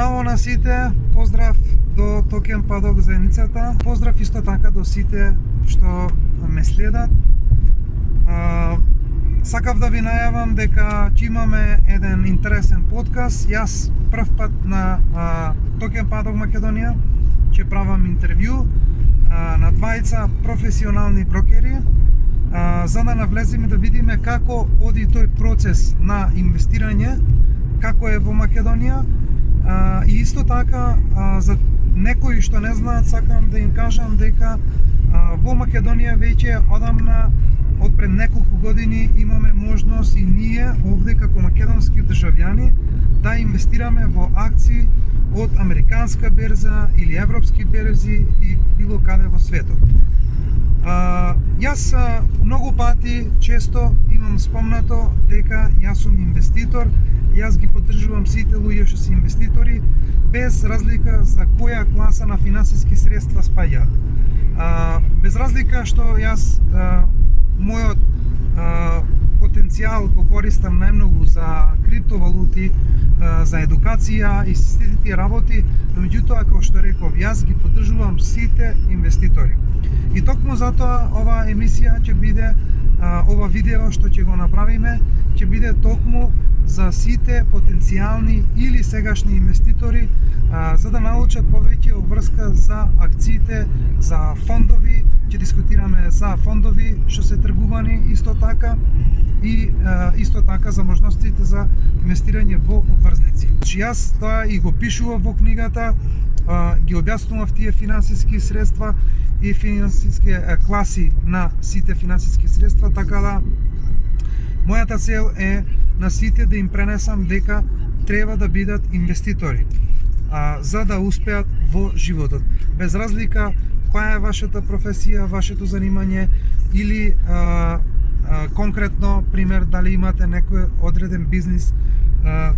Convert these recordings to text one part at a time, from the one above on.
Здраво на сите, поздрав до Токен Падок заедницата, поздрав исто така до сите што ме следат. Сакав да ви најавам дека ќе имаме еден интересен подкаст. Јас прв пат на Токен Падок Македонија ќе правам интервју на двајца професионални брокери, за да навлеземе да видиме како оди тој процес на инвестирање, како е во Македонија. И исто така, за некои што не знаат, сакам да им кажам дека во Македонија веќе одамна, од пред неколку години, имаме можност и ние овде како македонски државјани да инвестираме во акции од американска берза или европски берзи и било каде во светот. Јас многу пати, често имам спомнато дека јас сум инвеститор. Јас ги поддржувам сите луѓе што се инвеститори, без разлика за која класа на финансиски средства спаѓаат. Без разлика што јас мојот потенцијал го користам најмногу за криптовалути, за едукација и сите тие работи, но меѓутоа, како што реков, јас ги поддржувам сите инвеститори. И токму затоа ова емисија ќе биде, ова видео што ќе го направиме, ќе биде токму за сите потенцијални или сегашни инвеститори, за да научат повеќе врска за акциите, за фондови. Ќе дискутираме за фондови што се тргувани исто така и исто така за можностите за инвестирање во врзници. Јас тоа и го пишував во книгата, ги објаснував тие финансиски средства и финансиски класи на сите финансиски средства, така да мојата цел е на сите да им пренесам дека треба да бидат инвеститори, за да успеат во животот. Без разлика која е вашата професија, вашето занимање или конкретно, пример, дали имате некој одреден бизнис,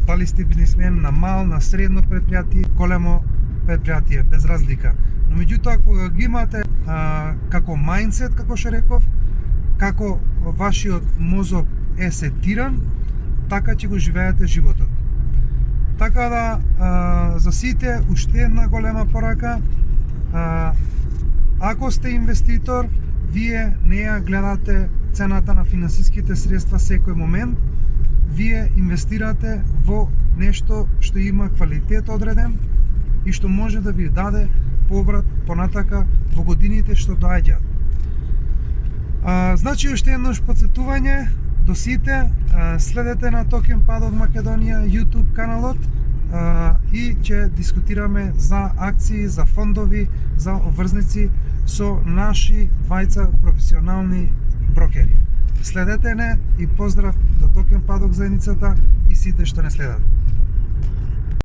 дали сте бизнисмен на мал, на средно предпријатие, големо предпријатие, без разлика. Но меѓутоа, кога ги имате како мајндсет, како што реков, како вашиот мозок е сетиран, така ќе го живеете животот. Така да, за сите, уште една голема порака, ако сте инвеститор, вие не ја гледате цената на финансиските средства секој момент, вие инвестирате во нешто што има квалитет одреден и што може да ви даде поврат понатака во годините што доаѓаат. Значи, уште еднош подсетување до сите, следете на Токен Падок Македонија YouTube каналот и ќе дискутираме за акции, за фондови, за обврзници со наши двајца професионални брокери. Следете не и поздрав до Токен Падок заедницата и сите што не следат.